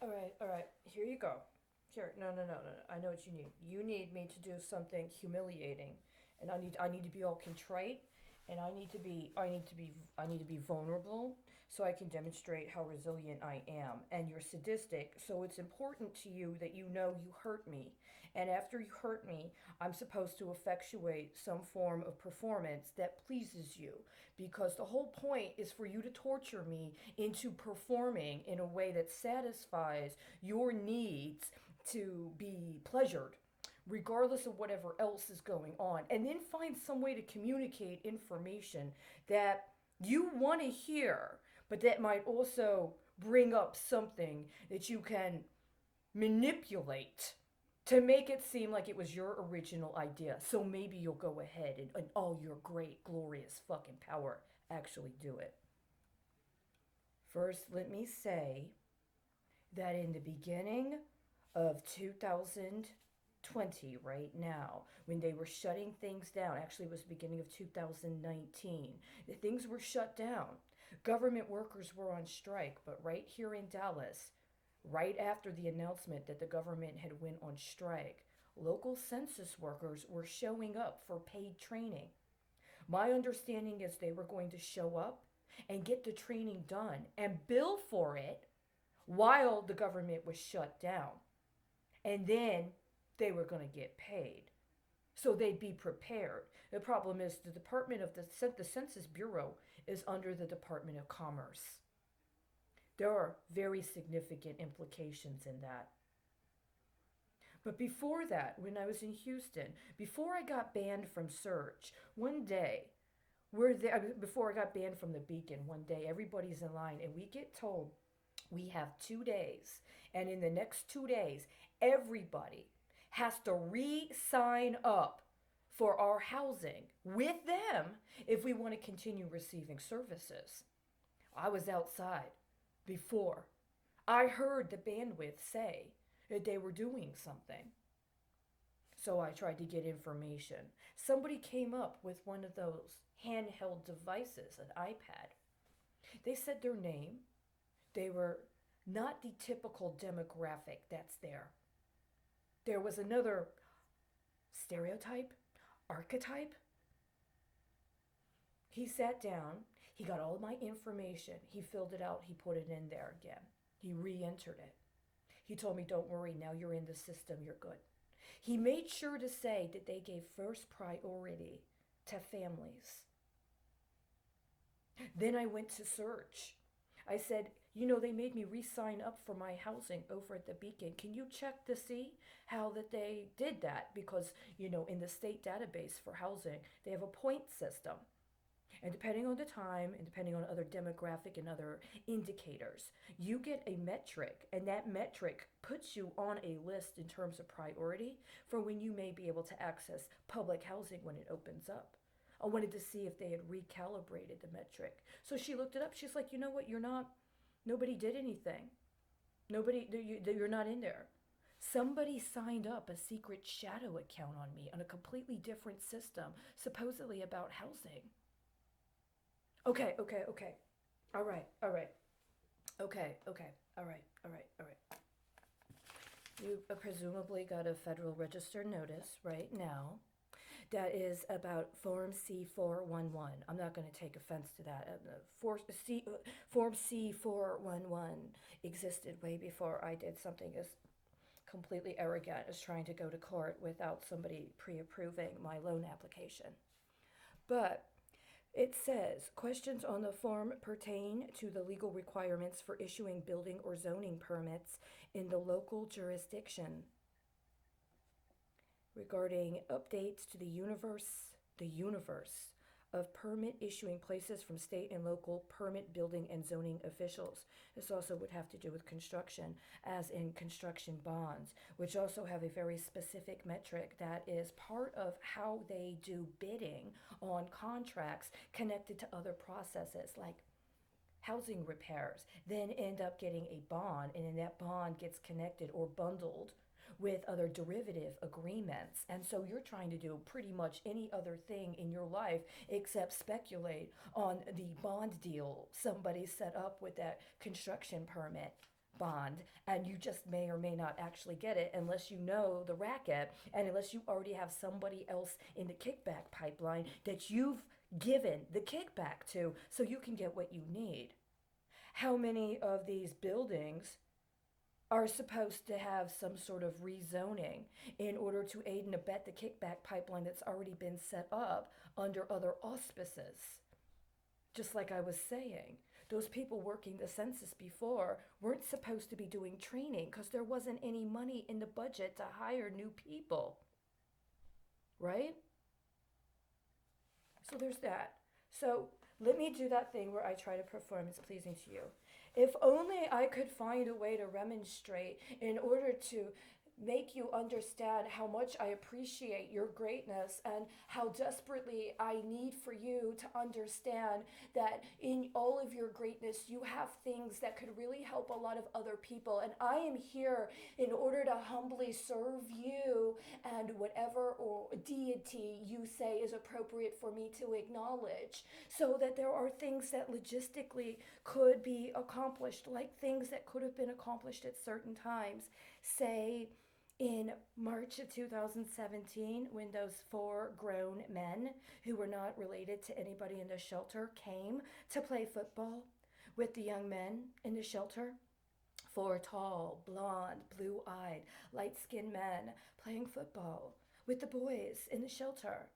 All right. Here you go. Here, no. I know what you need. You need me to do something humiliating, and I need to be all contrite, and I need to be vulnerable, so I can demonstrate how resilient I am. And you're sadistic, so it's important to you that you know you hurt me. And after you hurt me, I'm supposed to effectuate some form of performance that pleases you, because the whole point is for you to torture me into performing in a way that satisfies your needs to be pleasured, regardless of whatever else is going on, and then find some way to communicate information that you want to hear, but that might also bring up something that you can manipulate to make it seem like it was your original idea. So maybe you'll go ahead and in all your great, glorious fucking power, actually do it. First, let me say that in the beginning of 2020, right now, when they were shutting things down, actually, it was the beginning of 2019, the things were shut down. Government workers were on strike, but right here in Dallas, right after the announcement that the government had went on strike, local census workers were showing up for paid training. My understanding is they were going to show up and get the training done and bill for it while the government was shut down. And then they were going to get paid. So they'd be prepared. The problem is the Department of the Census Bureau is under the Department of Commerce. There are very significant implications in that. But before that, when I was in Houston, before I got banned from Search, one day, we're there, before I got banned from the Beacon, one day, everybody's in line, and we get told we have 2 days. And in the next 2 days, everybody has to re sign up for our housing with them if we want to continue receiving services. I was outside before. I heard the bandwidth say that they were doing something. So I tried to get information. Somebody came up with one of those handheld devices, an iPad. They said their name. They were not the typical demographic that's there. There was another stereotype, archetype. He sat down, he got all my information, he filled it out, he put it in there again. He re entered it. He told me, don't worry, now you're in the system, you're good. He made sure to say that they gave first priority to families. Then I went to search. I said, you know, they made me re-sign up for my housing over at the Beacon. Can you check to see how that they did that? Because, you know, in the state database for housing, they have a point system. And depending on the time and depending on other demographic and other indicators, you get a metric, and that metric puts you on a list in terms of priority for when you may be able to access public housing when it opens up. I wanted to see if they had recalibrated the metric. So she looked it up. She's like, you know what? You're not, nobody did anything. Nobody, you're not in there. Somebody signed up a secret shadow account on me on a completely different system, supposedly about housing. Okay. All right. Okay. All right. You presumably got a Federal Register notice right now that is about Form C411. I'm not going to take offense to that. Form C411 existed way before I did something as completely arrogant as trying to go to court without somebody pre approving my loan application. But it says questions on the form pertain to the legal requirements for issuing building or zoning permits in the local jurisdiction regarding updates to the universe of permit issuing places from state and local permit building and zoning officials. This also would have to do with construction, as in construction bonds, which also have a very specific metric that is part of how they do bidding on contracts connected to other processes like housing repairs, then end up getting a bond, and then that bond gets connected or bundled with other derivative agreements. And so you're trying to do pretty much any other thing in your life except speculate on the bond deal somebody set up with that construction permit. bond, and you just may or may not actually get it unless you know the racket and unless you already have somebody else in the kickback pipeline that you've given the kickback to so you can get what you need. How many of these buildings are supposed to have some sort of rezoning in order to aid and abet the kickback pipeline that's already been set up under other auspices? Just like I was saying, those people working the census before weren't supposed to be doing training because there wasn't any money in the budget to hire new people, right? So there's that. So let me do that thing where I try to perform as pleasing to you. If only I could find a way to remonstrate in order to make you understand how much I appreciate your greatness and how desperately I need for you to understand that in all of your greatness, you have things that could really help a lot of other people. And I am here in order to humbly serve you and whatever or deity you say is appropriate for me to acknowledge, so that there are things that logistically could be accomplished, like things that could have been accomplished at certain times. Say, in March of 2017, when those 4 grown men who were not related to anybody in the shelter came to play football with the young men in the shelter, 4 tall, blonde, blue-eyed, light-skinned men playing football with the boys in the shelter.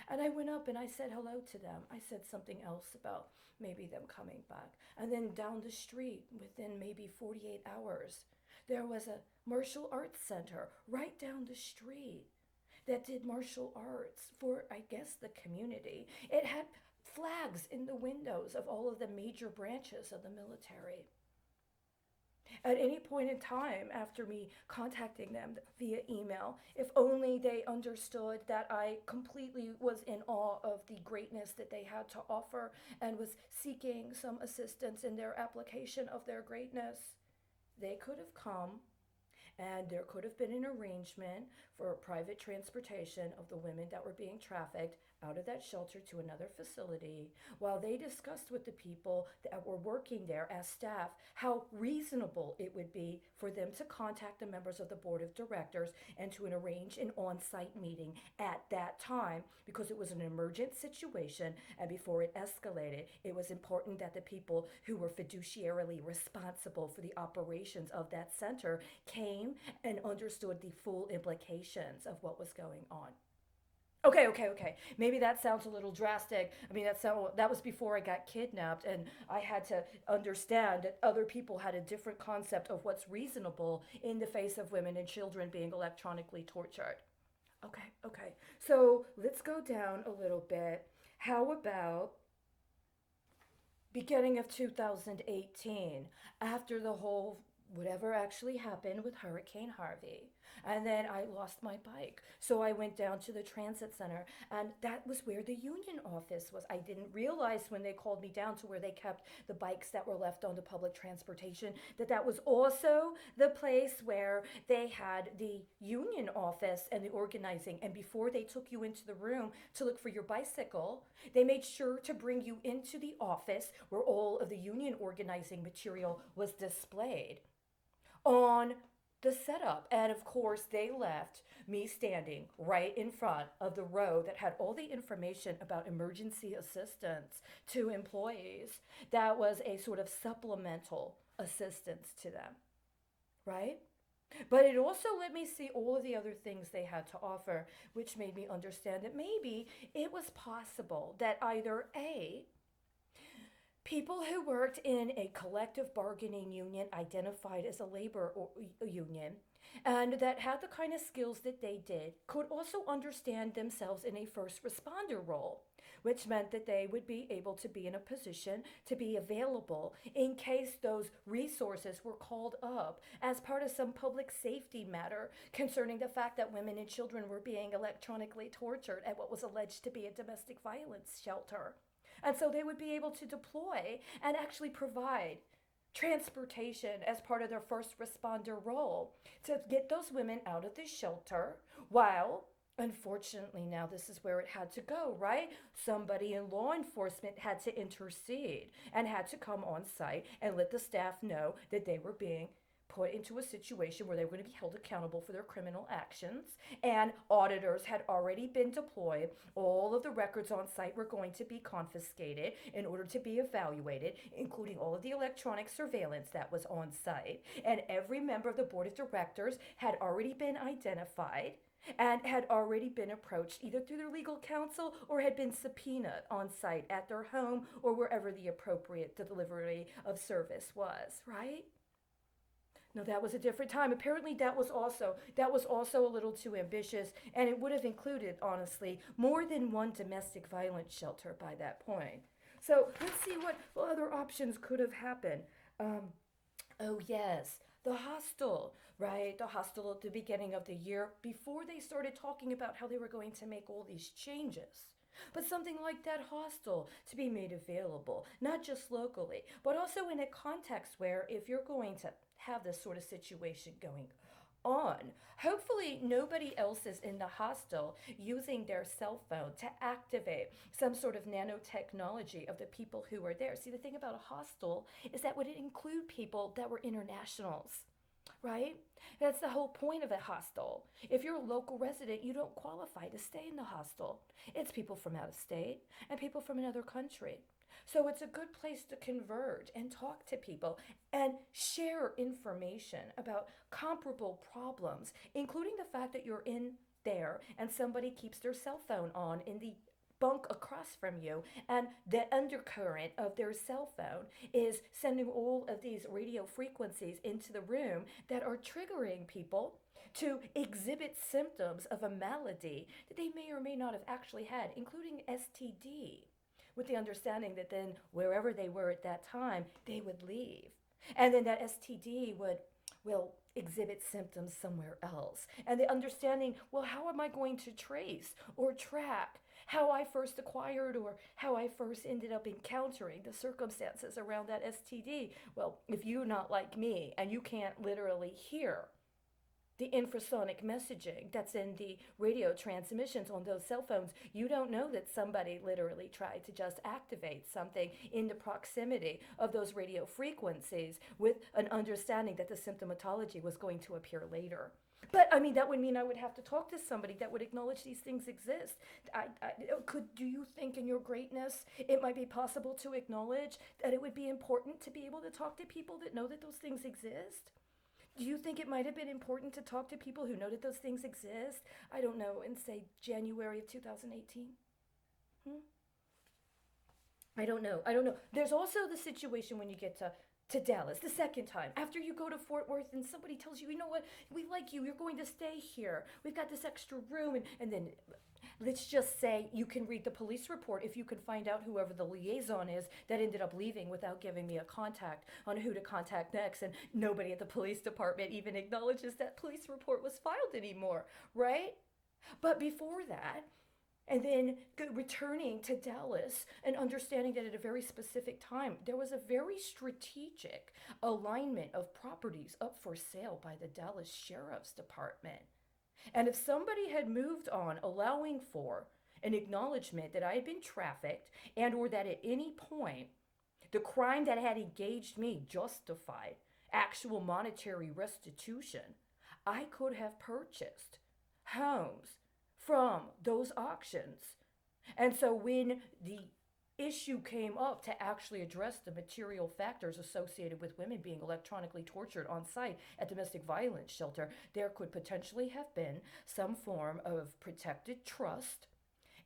And I went up and I said hello to them. I said something else about maybe them coming back. And then down the street, within maybe 48 hours, there was a martial arts center right down the street that did martial arts for, I guess, the community. It had flags in the windows of all of the major branches of the military. At any point in time after me contacting them via email, if only they understood that I completely was in awe of the greatness that they had to offer and was seeking some assistance in their application of their greatness, they could have come and there could have been an arrangement for private transportation of the women that were being trafficked out of that shelter to another facility, while they discussed with the people that were working there as staff how reasonable it would be for them to contact the members of the board of directors and to arrange an on-site meeting at that time, because it was an emergent situation, and before it escalated, it was important that the people who were fiduciarily responsible for the operations of that center came and understood the full implications of what was going on. Okay. Maybe that sounds a little drastic. I mean, that was before I got kidnapped, and I had to understand that other people had a different concept of what's reasonable in the face of women and children being electronically tortured. Okay. So let's go down a little bit. How about beginning of 2018, after the whole whatever actually happened with Hurricane Harvey? And then I lost my bike. So I went down to the transit center, and that was where the union office was. I didn't realize when they called me down to where they kept the bikes that were left on the public transportation that was also the place where they had the union office and the organizing. And before they took you into the room to look for your bicycle, they made sure to bring you into the office where all of the union organizing material was displayed on the setup. And of course, they left me standing right in front of the row that had all the information about emergency assistance to employees. That was a sort of supplemental assistance to them, right? But it also let me see all of the other things they had to offer, which made me understand that maybe it was possible that either A, people who worked in a collective bargaining union identified as a labor union and that had the kind of skills that they did could also understand themselves in a first responder role, which meant that they would be able to be in a position to be available in case those resources were called up as part of some public safety matter concerning the fact that women and children were being electronically tortured at what was alleged to be a domestic violence shelter. And so they would be able to deploy and actually provide transportation as part of their first responder role to get those women out of the shelter while Unfortunately, now this is where it had to go, right? Somebody in law enforcement had to intercede and had to come on site and let the staff know that they were being put into a situation where they were going to be held accountable for their criminal actions. And auditors had already been deployed. All of the records on site were going to be confiscated in order to be evaluated, including all of the electronic surveillance that was on site. And every member of the board of directors had already been identified and had already been approached either through their legal counsel or had been subpoenaed on site at their home or wherever the appropriate delivery of service was, right? No, that was a different time. Apparently that was also a little too ambitious, and it would have included, honestly, more than one domestic violence shelter by that point. So let's see what other options could have happened. Um, Oh, yes, the hostel, right? The hostel at the beginning of the year before they started talking about how they were going to make all these changes. But something like that hostel to be made available, not just locally, but also in a context where if you're going to have this sort of situation going on, hopefully nobody else is in the hostel using their cell phone to activate some sort of nanotechnology of the people who are there. See, the thing about a hostel is that would include people that were internationals, right? That's the whole point of a hostel. If you're a local resident, you don't qualify to stay in the hostel. It's people from out of state and people from another country. So it's a good place to converge and talk to people and share information about comparable problems, including the fact that you're in there and somebody keeps their cell phone on in the bunk across from you, and the undercurrent of their cell phone is sending all of these radio frequencies into the room that are triggering people to exhibit symptoms of a malady that they may or may not have actually had, including STD, with the understanding that then wherever they were at that time, they would leave. And then that STD will exhibit symptoms somewhere else. And the understanding, well, how am I going to trace or track how I first acquired or how I first ended up encountering the circumstances around that STD? Well, if you're not like me and you can't literally hear the infrasonic messaging that's in the radio transmissions on those cell phones, you don't know that somebody literally tried to just activate something in the proximity of those radio frequencies with an understanding that the symptomatology was going to appear later. But I mean, that would mean I would have to talk to somebody that would acknowledge these things exist. Do you think in your greatness it might be possible to acknowledge that it would be important to be able to talk to people that know that those things exist? Do you think it might have been important to talk to people who know that those things exist? I don't know, in say January of 2018? Hmm? I don't know. I don't know. There's also the situation when you get to Dallas the second time. After you go to Fort Worth and somebody tells you, you know what, we like you, you're going to stay here. We've got this extra room. And then let's just say you can read the police report if you can find out whoever the liaison is that ended up leaving without giving me a contact on who to contact next. And nobody at the police department even acknowledges that police report was filed anymore, right? But before that, and then returning to Dallas and understanding that at a very specific time, there was a very strategic alignment of properties up for sale by the Dallas Sheriff's Department. And if somebody had moved on, allowing for an acknowledgement that I had been trafficked and or that at any point the crime that had engaged me justified actual monetary restitution, I could have purchased homes from those auctions. And so when the issue came up to actually address the material factors associated with women being electronically tortured on site at domestic violence shelter, there could potentially have been some form of protected trust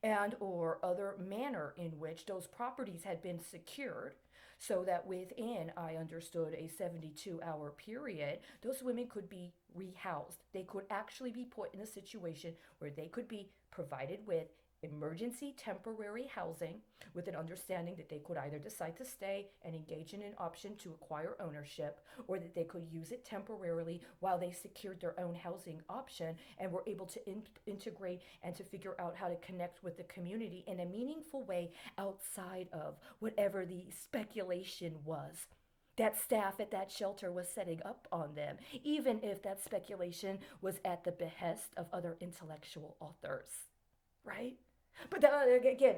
and or other manner in which those properties had been secured so that within, I understood, a 72-hour period, those women could be rehoused. They could actually be put in a situation where they could be provided with emergency temporary housing with an understanding that they could either decide to stay and engage in an option to acquire ownership, or that they could use it temporarily while they secured their own housing option and were able to integrate and to figure out how to connect with the community in a meaningful way outside of whatever the speculation was that staff at that shelter was setting up on them, even if that speculation was at the behest of other intellectual authors, right? But again,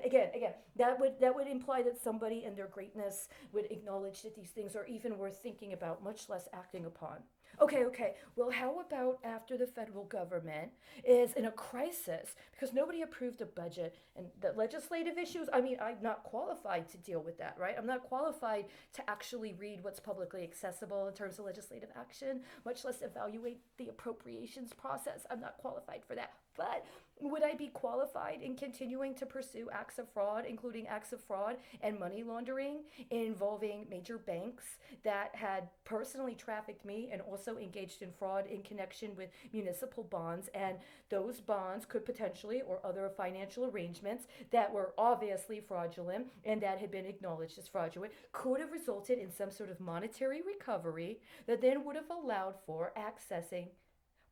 that would imply that somebody in their greatness would acknowledge that these things are even worth thinking about, much less acting upon. Okay. Well, how about after the federal government is in a crisis because nobody approved a budget and the legislative issues? I mean, I'm not qualified to deal with that, right? I'm not qualified to actually read what's publicly accessible in terms of legislative action, much less evaluate the appropriations process. I'm not qualified for that. But would I be qualified in continuing to pursue acts of fraud, including acts of fraud and money laundering involving major banks that had personally trafficked me and also engaged in fraud in connection with municipal bonds? And those bonds could potentially, or other financial arrangements that were obviously fraudulent and that had been acknowledged as fraudulent, could have resulted in some sort of monetary recovery that then would have allowed for accessing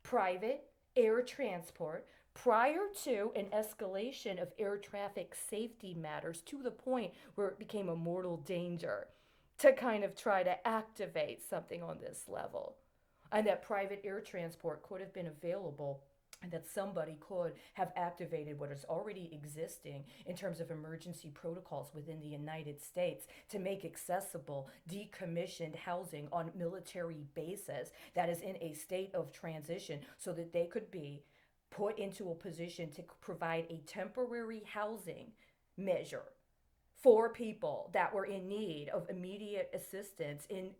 private air transport prior to an escalation of air traffic safety matters to the point where it became a mortal danger to kind of try to activate something on this level. And that private air transport could have been available and that somebody could have activated what is already existing in terms of emergency protocols within the United States to make accessible decommissioned housing on military bases that is in a state of transition so that they could be put into a position to provide a temporary housing measure for people that were in need of immediate assistance in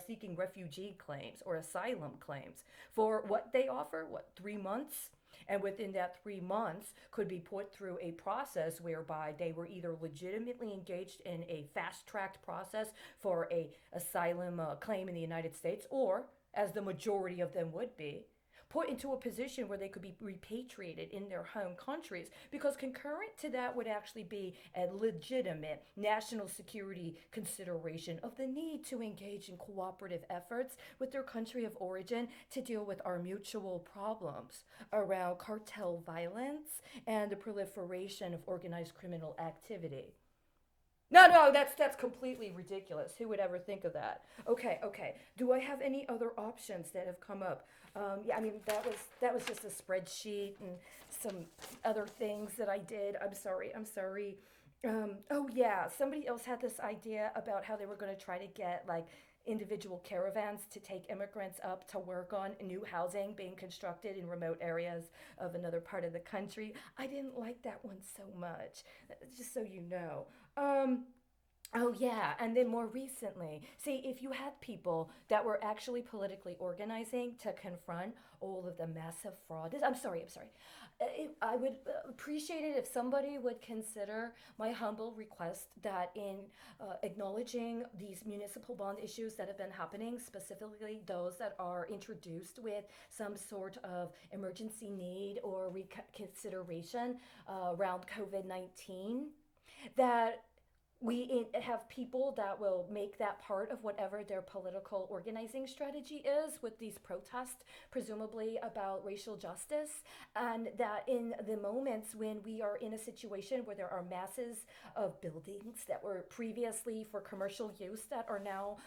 seeking refugee claims or asylum claims for what they offer, what, 3 months? And within that 3 months could be put through a process whereby they were either legitimately engaged in a fast-tracked process for a asylum claim in the United States, or, as the majority of them would be, put into a position where they could be repatriated in their home countries, because concurrent to that would actually be a legitimate national security consideration of the need to engage in cooperative efforts with their country of origin to deal with our mutual problems around cartel violence and the proliferation of organized criminal activity. No, that's completely ridiculous. Who would ever think of that? Okay. Do I have any other options that have come up? Yeah, I mean that was just a spreadsheet and some other things that I did. I'm sorry. Oh yeah, somebody else had this idea about how they were going to try to get like individual caravans to take immigrants up to work on new housing being constructed in remote areas of another part of the country. I didn't like that one so much, just so you know. Um, Oh, yeah. And then more recently, see, if you had people that were actually politically organizing to confront all of the massive fraud, I'm sorry. I would appreciate it if somebody would consider my humble request that in acknowledging these municipal bond issues that have been happening, specifically those that are introduced with some sort of emergency need or reconsideration around COVID 19, that we have people that will make that part of whatever their political organizing strategy is with these protests, presumably about racial justice, and that in the moments when we are in a situation where there are masses of buildings that were previously for commercial use that are now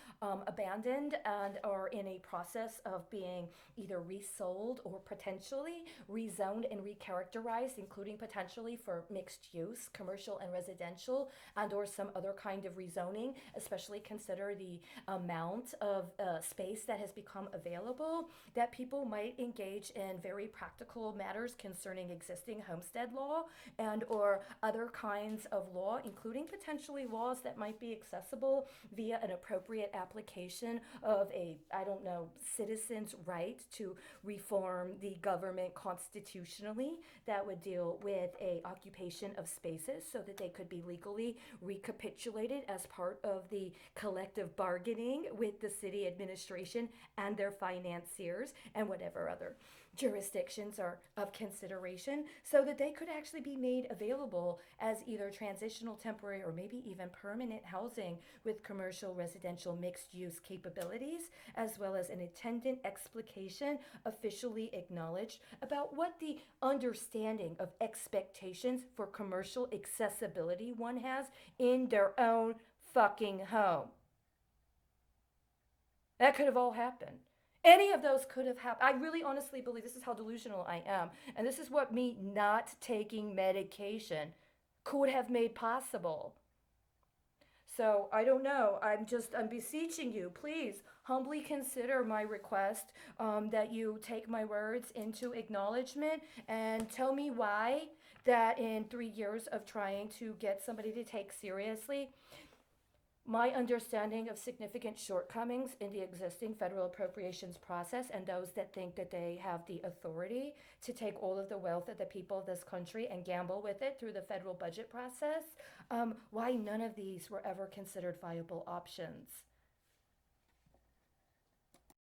abandoned and are in a process of being either resold or potentially rezoned and recharacterized, including potentially for mixed use, commercial and residential, and or some other kind of rezoning, especially consider the amount of space that has become available, that people might engage in very practical matters concerning existing homestead law and or other kinds of law, including potentially laws that might be accessible via an appropriate application of a, I don't know, citizen's right to reform the government constitutionally that would deal with a occupation of spaces so that they could be legally recapitulated as part of the collective bargaining with the city administration and their financiers and whatever other jurisdictions are of consideration, so that they could actually be made available as either transitional, temporary, or maybe even permanent housing with commercial, residential, mixed use capabilities, as well as an attendant explication officially acknowledged about what the understanding of expectations for commercial accessibility one has in their own fucking home. That could have all happened. Any of those could have happened. I really honestly believe this is how delusional I am. And this is what me not taking medication could have made possible. So I don't know. I'm beseeching you, please humbly consider my request that you take my words into acknowledgement and tell me why that in 3 years of trying to get somebody to take seriously my understanding of significant shortcomings in the existing federal appropriations process and those that think that they have the authority to take all of the wealth of the people of this country and gamble with it through the federal budget process, why none of these were ever considered viable options.